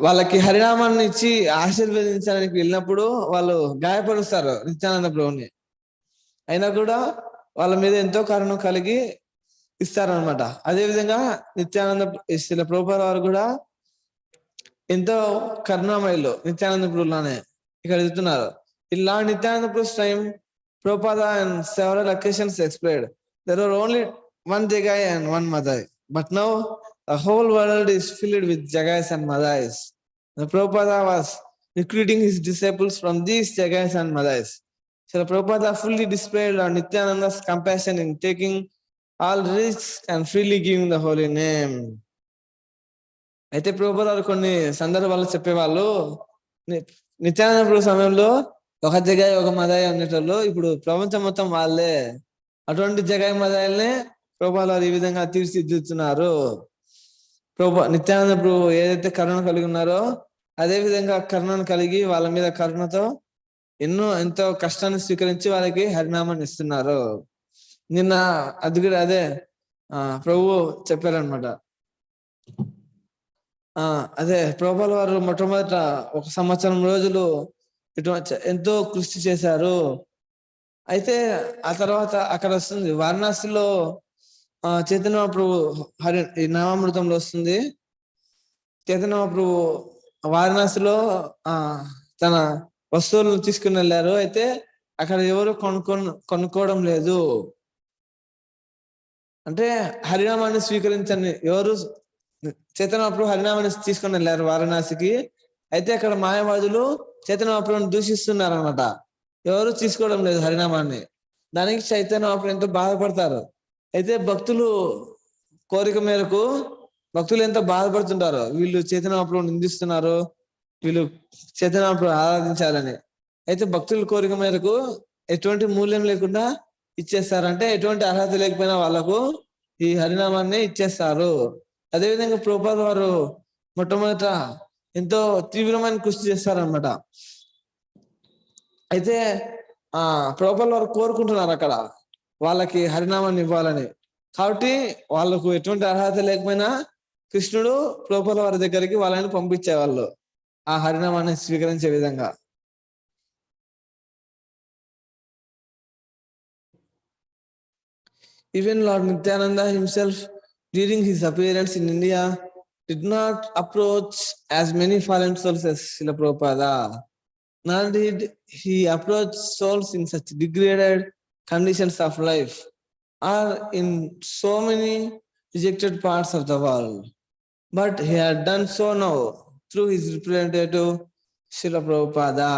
వాళ్ళకి హరినామాన్ని ఇచ్చి ఆశీర్వదించడానికి వెళ్ళినప్పుడు వాళ్ళు గాయపరుస్తారు నిత్యానంద ప్రభుని. అయినా కూడా వాళ్ళ మీద ఎంతో కరుణ కలిగి ఇస్తారనమాట. అదేవిధంగా నిత్యానంద శ్రీల ప్రభుపాద వారు కూడా ఎంతో కరుణామయులు నిత్యానంద ప్రభులానే ఇక్కడ చెప్తున్నారు. In Lord Nityananda Prabhu's time, Prabhupada on several occasions explained there were only one Jagai and one Madai, but now the whole world is filled with Jagais and Madais. The Prabhupada was recruiting his disciples from these Jagais and Madais. So Prabhupada fully displayed on Nityananda's compassion in taking all risks and freely giving the holy name. అయితే ప్రభుపాద వారు కొన్ని సందర్భాలు చెప్పేవాళ్ళు, నిత్యానంద ప్రభు సమయంలో ఒక జగాయి ఒక మదాయి అనేటోళ్ళు ఇప్పుడు ప్రపంచం మొత్తం వాళ్ళే. అటువంటి జగాయి మదాయిల్ని ప్రభుపాద వారు ఈ విధంగా తీర్చిదిద్దుతున్నారు. నిత్యానంద ప్రభు ఏదైతే కరుణ కలిగి ఉన్నారో అదే విధంగా కరుణను కలిగి వాళ్ళ మీద కరుణతో ఎంతో కష్టాన్ని స్వీకరించి వాళ్ళకి హరినామాన్ని ఇస్తున్నారు. నిన్న అది కూడా అదే ప్రభు చెప్పారనమాట. అదే ప్రభుపాద వారు మొట్టమొదట 1 సంవత్సరం రోజులు ఎంతో కృషి చేశారు. అయితే ఆ తర్వాత అక్కడ వస్తుంది వారణాసిలో చైతన్య ప్రభు ఈ నామామృతంలో వస్తుంది. చైతన్య ప్రభు వారణాసిలో తన వస్తువులను తీసుకుని వెళ్ళారు. అయితే అక్కడ ఎవరు కొనుక్కోవడం లేదు. అంటే హరినామాన్ని స్వీకరించని ఎవరు చైతన్య ప్రభు హరినామాన్ని తీసుకుని వెళ్ళారు వారణాసికి. అయితే అక్కడ మాయవాదులు చైతన్య ప్రభుని దూషిస్తున్నారు అనమాట. ఎవరు తీసుకోవడం లేదు హరినామాన్ని. దానికి చైతన్య ప్రభు ఎంతో బాధపడతారు. అయితే భక్తులు కోరిక మేరకు భక్తులు ఎంతో బాధపడుతుంటారు, వీళ్ళు చైతన్య ప్రభుని నిందిస్తున్నారు, వీళ్ళు చైతన్య ప్రభు ఆరాధించాలని. అయితే భక్తుల కోరిక మేరకు ఎటువంటి మూల్యం లేకుండా ఇచ్చేస్తారు. అంటే ఎటువంటి అర్హత లేకపోయినా వాళ్ళకు ఈ హరినామాన్ని ఇచ్చేస్తారు. అదేవిధంగా ప్రభుపాద వారు మొట్టమొదట ఎంతో తీవ్రమైన కృషి చేస్తారనమాట. అయితే ప్రభుపాద వారు కోరుకుంటున్నారు అక్కడ వాళ్ళకి హరినామాన్ని ఇవ్వాలని. కాబట్టి వాళ్ళకు ఎటువంటి అర్హత లేకపోయినా కృష్ణుడు ప్రభుపాద వారి దగ్గరికి వాళ్ళని పంపించేవాళ్ళు ఆ హరినామాన్ని స్వీకరించే విధంగా. Even Lord Nityananda himself, during his appearance in India, did not approach as many fallen souls as Srila Prabhupada. Nor did he approach souls in such degraded conditions of life or in so many rejected parts of the world. But he had done so now through his representative, Srila Prabhupada.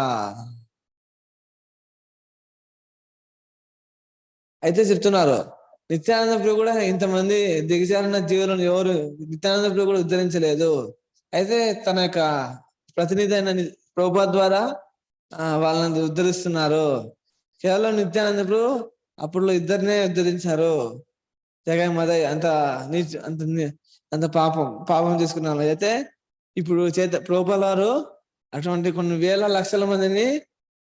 అయితే చెప్తున్నారు నిత్యానంద ప్రభు కూడా ఇంతమంది దిగజారిన జీవులను ఎవరు నిత్యానంద ప్రభు కూడా ఉద్ధరించలేదు. అయితే తన యొక్క ప్రతినిధి అయిన ప్రభుపాద ద్వారా వాళ్ళని ఉద్ధరిస్తున్నారు. కేవలం నిత్యానంద ప్రభు అప్పుడు ఇద్దరినే ఉద్ధరించారు. జగన్ మదయ్ అంత పాపం చేసుకున్నారు. అయితే ఇప్పుడు ప్రభుపాద వారు అటువంటి కొన్ని వేల లక్షల మందిని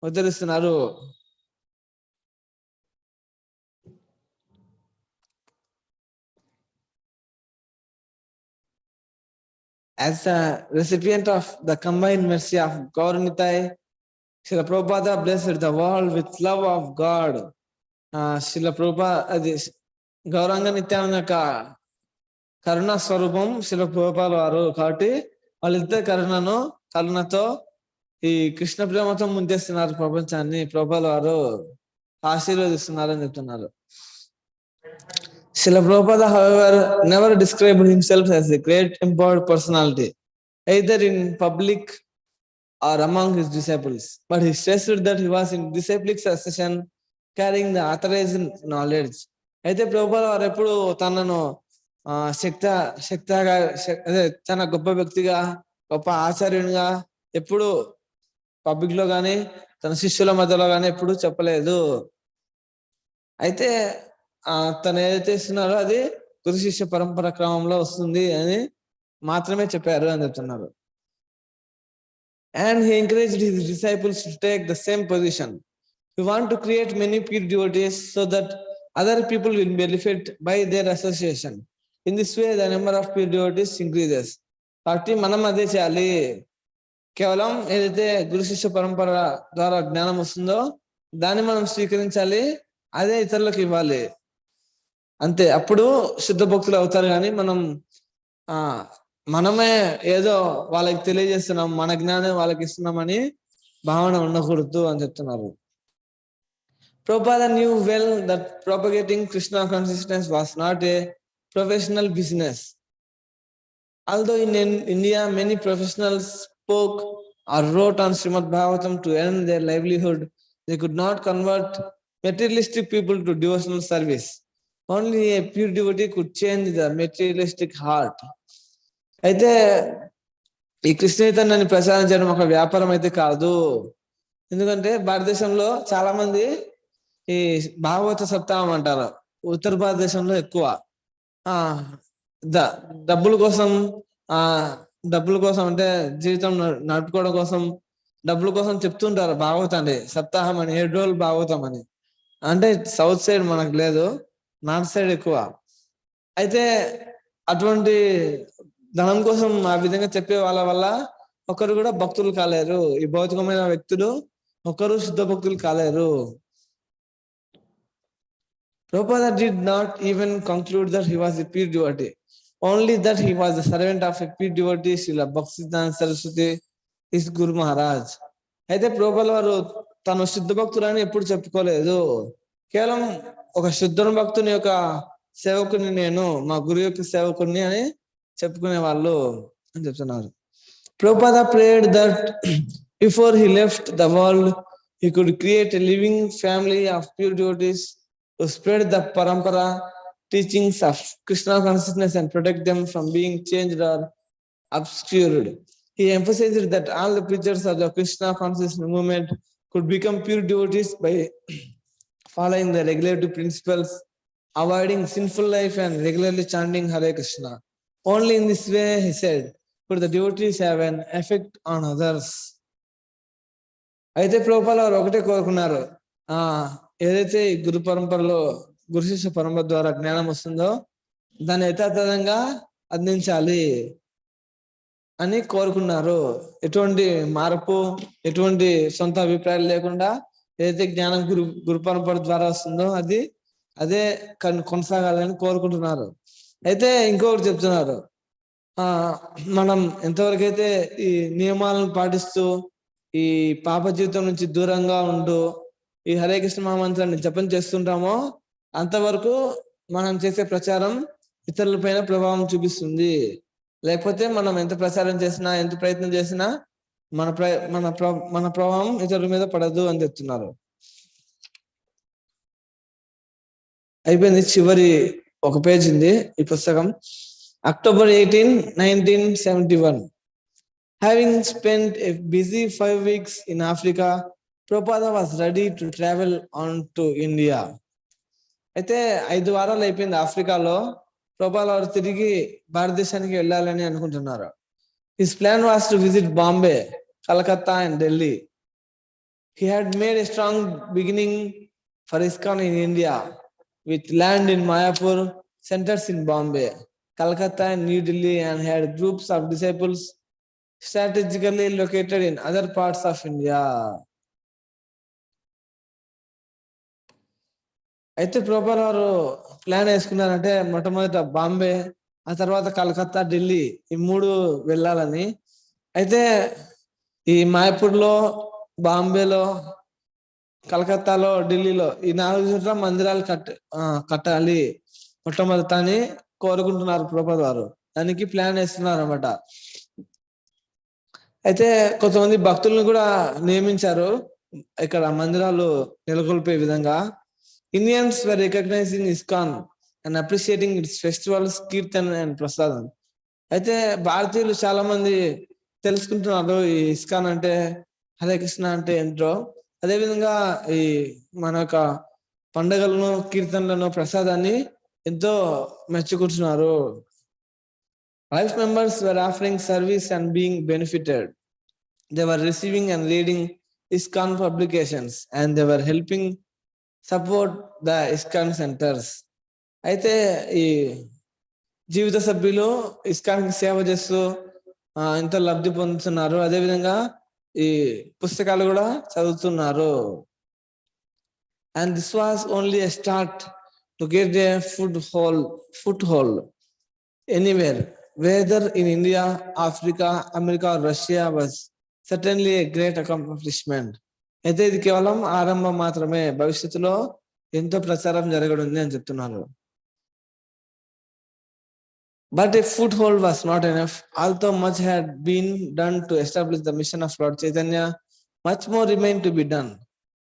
ఉద్ధరిస్తున్నారు. As a recipient of the combined mercy of Gaur Nitai, Srila Prabhupada blessed the world with love of God. Srila Prabhupada, Gauranga Nityananda యొక్క కరుణ స్వరూపం శ్రీల ప్రభుపాద వారు. కాబట్టి వాళ్ళిద్దరు కరుణతో ఈ కృష్ణ ప్రేమతో ముందేస్తున్నారు ప్రపంచాన్ని. ప్రభుపాద వారు ఆశీర్వదిస్తున్నారని చెప్తున్నారు. Srila Prabhupada, however, never described himself as a great empowered personality, either in public or among his disciples. But he stressed that he was in disciplic succession, carrying the authorized knowledge. అయితే ప్రభుపాద వారు ఎప్పుడు తనను శక్తిగా అదే చాలా గొప్ప వ్యక్తిగా గొప్ప ఆచార్యునిగా ఎప్పుడు పబ్లిక్ లో గాని తన శిష్యుల మధ్యలో గాని ఎప్పుడు చెప్పలేదు. అయితే తను ఏదైతే ఇస్తున్నారో అది గురు శిష్య పరంపర క్రమంలో వస్తుంది అని మాత్రమే చెప్పారు అని చెప్తున్నారు. And he encouraged his disciples to take the same position. We want to create many pure devotees so that other people will benefit by their association. In this way, the number of pure devotees increases. కాబట్టి మనం అదే చేయాలి. కేవలం ఏదైతే గురు శిష్య పరంపర ద్వారా జ్ఞానం వస్తుందో దాన్ని మనం స్వీకరించాలి, అదే ఇతరులకు ఇవ్వాలి. అంతే, అప్పుడు శుద్ధ భక్తులు అవుతారు. కానీ మనమే ఏదో వాళ్ళకి తెలియజేస్తున్నాం, మన జ్ఞానం వాళ్ళకి ఇస్తున్నామని భావన ఉండకూడదు అని చెప్తున్నారు. Prabhupada knew well that propagating Krishna consciousness was not a professional business. Although in India many professionals spoke or wrote on Srimad Bhagavatam to earn their livelihood, they could not convert materialistic people to devotional service. Only a pure devotee could change the materialistic heart. అయితే ఈ కృష్ణ చైతన్యాన్ని ప్రచారం చేయడం ఒక వ్యాపారం అయితే కాదు. ఎందుకంటే భారతదేశంలో చాలా మంది ఈ భాగవత సప్తాహం అంటారు, ఉత్తర భారతదేశంలో ఎక్కువ డబ్బుల కోసం అంటే జీవితం నడుపుకోవడం కోసం డబ్బుల కోసం చెప్తుంటారు భాగవతాన్ని, సప్తాహం అని, 7 రోజులు భాగవతం అని. అంటే సౌత్ సైడ్ మనకు లేదు, నార్త్ సైడ్ ఎక్కువ. అయితే అటువంటి ధనం కోసం ఆ విధంగా చెప్పే వాళ్ళ వల్ల ఒకరు కూడా భక్తులు కాలేరు. ఈ భౌతికమైన వ్యక్తులు ఒకరు శుద్ధ భక్తులు కాలేరు. Prabhupada did not even conclude that he was a pure devotee, only that he was the servant of a pure devotee, Srila Bhaktisiddhanta Saraswati, his Guru Maharaj. అయితే ప్రభుపాద వారు తను శుద్ధ భక్తులని ఎప్పుడు చెప్పుకోలేదు. కేవలం ఒక శుద్ధ భక్తుని యొక్క సేవకుని, నేను మా గురు యొక్క సేవకుని అని చెప్పుకునే వాళ్ళు అని చెప్తున్నారు. Prabhupada prayed that before he left the world, he could create a living family of pure devotees to spread the parampara teachings of Krishna consciousness and protect them from being changed or obscured. He emphasized that all the preachers of the Krishna consciousness movement could become pure devotees by following the regulative principles, avoiding sinful life and regularly chanting Hare Krishna. Only in this way, he said, could the devotees have an effect on others. అయితే ప్రభుపాద వారు ఒకటే కోరుకున్నారు, ఏదైతే గురు పరంపరలో గురు శిష్య పరంపర ద్వారా జ్ఞానం వస్తుందో దాన్ని యథాతథంగా అందించాలి అని కోరుకున్నారు. ఎటువంటి మార్పు, ఎటువంటి సొంత అభిప్రాయాలు లేకుండా ఏదైతే జ్ఞానం గురు పరంపర ద్వారా వస్తుందో అదే కొనసాగాలని కోరుకుంటున్నారు. అయితే ఇంకొకటి చెప్తున్నారు, మనం ఎంతవరకు అయితే ఈ నియమాలను పాటిస్తూ ఈ పాప జీవితం నుంచి దూరంగా ఉంటూ ఈ హరే కృష్ణ మహామంత్రాన్ని జపం చేస్తుంటామో అంతవరకు మనం చేసే ప్రచారం ఇతరుల పైన ప్రభావం చూపిస్తుంది. లేకపోతే మనం ఎంత ప్రచారం చేసినా, ఎంత ప్రయత్నం చేసినా మన ప్రభావం ఇతరుల మీద పడదు అని చెప్తున్నారు. అయిపోయింది, చివరి ఒక పేజ్ ఉంది ఈ పుస్తకం. October 18, 1971. Having spent a busy 5 weeks in Africa, Prabhupada was ready to travel on to India. అయితే 5 వారాలు అయిపోయింది ఆఫ్రికాలో. ప్రభుపాద వారు తిరిగి భారతదేశానికి వెళ్ళాలని అనుకుంటున్నారు. His plan was to visit Bombay, Calcutta and Delhi. He had made a strong beginning for ISKCON in India, with land in Mayapur, centers in Bombay, Calcutta and New Delhi, and had groups of disciples strategically located in other parts of India. అయితే ప్రభుపాద వారు ప్లాన్ వేసుకున్నారంటే మొట్టమొదట బాంబే, ఆ తర్వాత కలకత్తా, ఢిల్లీ, ఈ 3 వెళ్ళాలని. అయితే ఈ మాయపూర్లో, బాంబేలో, కలకత్తాలో, ఢిల్లీలో ఈ 4 చోట్ల మందిరాలు కట్టాలి. మొట్టమొదట అని కోరుకుంటున్నారు ప్రభుపాద వారు. దానికి ప్లాన్ వేస్తున్నారు అనమాట. అయితే కొంతమంది భక్తులను కూడా నియమించారు ఇక్కడ మందిరాలు నెలకొల్పే విధంగా. Indians are recognising ISKCON and appreciating its festivals, kirtan and prasadam. అయితే భారతీయులు చాలా మంది తెలుసుకుంటున్నారు ఈ ఇస్కాన్ అంటే, హరే కృష్ణ అంటే ఏంటో. అదేవిధంగా ఈ మన యొక్క పండుగలను, కీర్తనలను, ప్రసాదాన్ని ఎంతో మెచ్చుకుంటున్నారు. Life members were offering service and being benefited. They were receiving and reading ISKCON publications and they were helping support the ISKCON centers. అయితే ఈ జీవిత సభ్యులు ఇస్కాన్కి సేవ చేస్తూ ఎంతో లబ్ధి పొందుతున్నారు. అదేవిధంగా ఈ పుస్తకాలు కూడా చదువుతున్నారు. And this was only a start to get a foothold anywhere, whether in India, Africa, America or Russia, was certainly a great accomplishment. అయితే ఇది కేవలం ఆరంభం మాత్రమే, భవిష్యత్తులో ఎంతో ప్రచారం జరగనుంది అని చెప్తున్నారు. But a foothold was not enough. Although much had been done to establish the mission of Lord Chaitanya, much more remained to be done.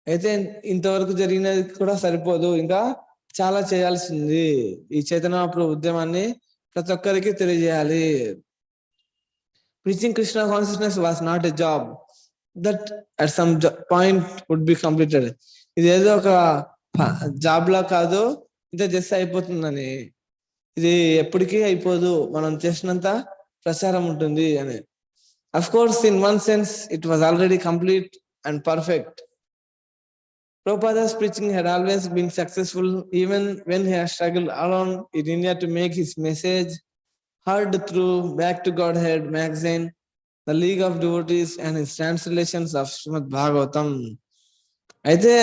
అయితే ఇంతవరకు జరిగినది కూడా సరిపోదు, ఇంకా చాలా చేయాల్సింది. ఈ చైతన్య మహాప్రభు ఉద్యమాన్ని ప్రతి ఒక్కరికి తెలియజేయాలి. Preaching Krishna consciousness was not a job that at some point would be completed. ఇది ఏదో ఒక జాబ్ లా కాదు, ఇంత చేస్తే అయిపోతుందని. ఇది ఎప్పటికీ అయిపోదు, మనం చేసినంత ప్రచారం ఉంటుంది అని. Of course, in one sense, it was already complete and perfect. Prabhupada's preaching had always been successful, even when he had struggled alone in India to make his message heard through Back to Godhead magazine, the League of Devotees, and his translations of Srimad Bhagavatam. అయితే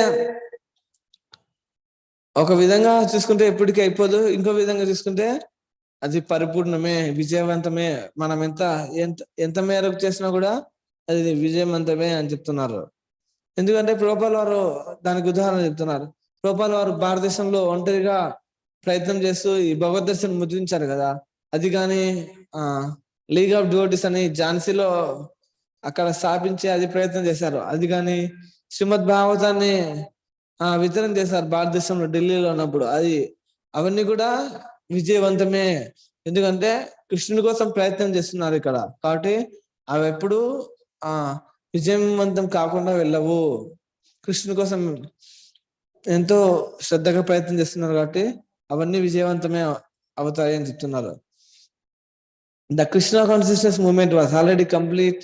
ఒక విధంగా చూసుకుంటే ఎప్పటికీ అయిపోదు, ఇంకో విధంగా చూసుకుంటే అది పరిపూర్ణమే, విజయవంతమే. మనం ఎంత మేరకు చేసినా కూడా అది విజయవంతమే అని చెప్తున్నారు. ఎందుకంటే ప్రభుపాద వారు దానికి ఉదాహరణ చెప్తున్నారు. ప్రభుపాద వారు భారతదేశంలో ఒంటరిగా ప్రయత్నం చేస్తూ ఈ భగవద్ దర్శనం ముద్రించారు కదా. అది కానీ లీగ్ ఆఫ్ డివోటీస్ అని ఝాన్సీలో అక్కడ స్థాపించి అది ప్రయత్నం చేశారు. అది కానీ శ్రీమద్ భాగవతాన్ని వితరణ చేశారు భారతదేశంలో, ఢిల్లీలో ఉన్నప్పుడు. అవన్నీ కూడా విజయవంతమే. ఎందుకంటే కృష్ణుని కోసం ప్రయత్నం చేస్తున్నారు ఇక్కడ, కాబట్టి అవి ఎప్పుడు విజయవంతం కాకుండా వెళ్ళవు. కృష్ణుని కోసం ఎంతో శ్రద్ధగా ప్రయత్నం చేస్తున్నారు కాబట్టి అవన్నీ విజయవంతమే అవుతాయి అని చెప్తున్నారు. The Krishna consciousness movement was already complete,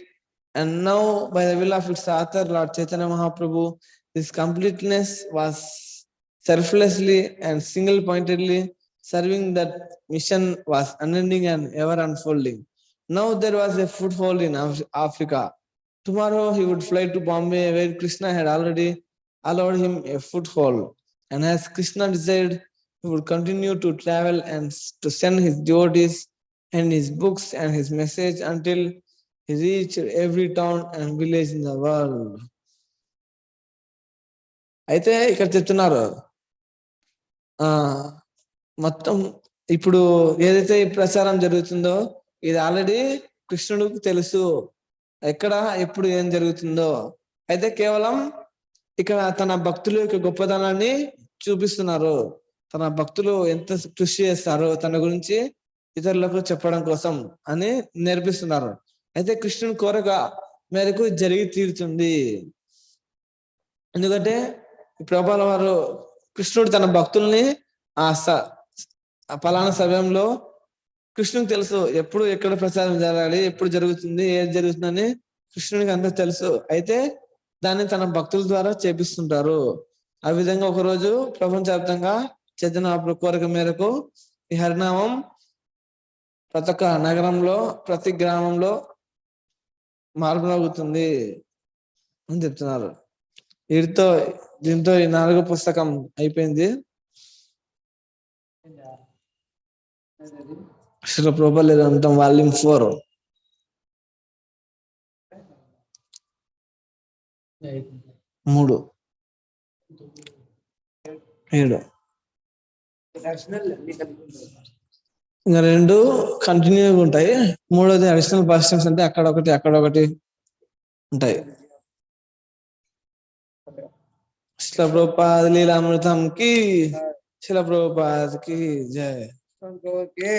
and now by the will of its author, Lord Chaitanya Mahaprabhu, this completeness was selflessly and single-pointedly serving that mission was unending and ever unfolding. Now there was a foothold in Africa. Tomorrow he would fly to Bombay, where Krishna had already allowed him a foothold. And as Krishna desired, he would continue to travel and to send his devotees and his books and his message until he reached every town and village in the world. అయితే ఇక్కడ చెప్తున్నారు మొత్తం ఇప్పుడు ఏదైతే ఈ ప్రచారం జరుగుతుందో ఇది ఆల్రెడీ కృష్ణుడికి తెలుసు, ఎక్కడ ఎప్పుడు ఏం జరుగుతుందో. అయితే కేవలం ఇక్కడ తన భక్తుల యొక్క గొప్పదనాన్ని చూపిస్తున్నారు. తన భక్తులు ఎంత కృషి చేస్తారో తన గురించి ఇతరులకు చెప్పడం కోసం అని నేర్పిస్తున్నారు. అయితే కృష్ణుని కోరిక మేరకు జరిగి తీరుతుంది. ఎందుకంటే ప్రభుపాద వారు కృష్ణుడు తన భక్తుల్ని పలానా సమయంలో కృష్ణునికి తెలుసు ఎప్పుడు ఎక్కడ ప్రచారం జరగాలి, ఎప్పుడు జరుగుతుంది, ఏది జరుగుతుందని కృష్ణునికి అంతా తెలుసు. అయితే దాన్ని తన భక్తుల ద్వారా చేపిస్తుంటారు. ఆ విధంగా ఒకరోజు ప్రపంచవ్యాప్తంగా చైతన్య మహాప్రభు కోరిక మేరకు ఈ హరినామం ప్రతి ఒక్క నగరంలో, ప్రతి గ్రామంలో మార్పునవుతుంది అని చెప్తున్నారు. దీంతో ఈ 4వ పుస్తకం అయిపోయింది. శ్రీల ప్రభుపాద లీలామృతం వాల్యూమ్ 4. 3, 7. ఇంకా రెండు కంటిన్యూగా ఉంటాయి. మూడోది అడిషనల్ పాస్ట్ టెన్స్ అంటే అక్కడ ఒకటి ఉంటాయి. శిల ప్రభుపాద లీలామృతం కి, శిల ప్రభుపాద్ కి జయ.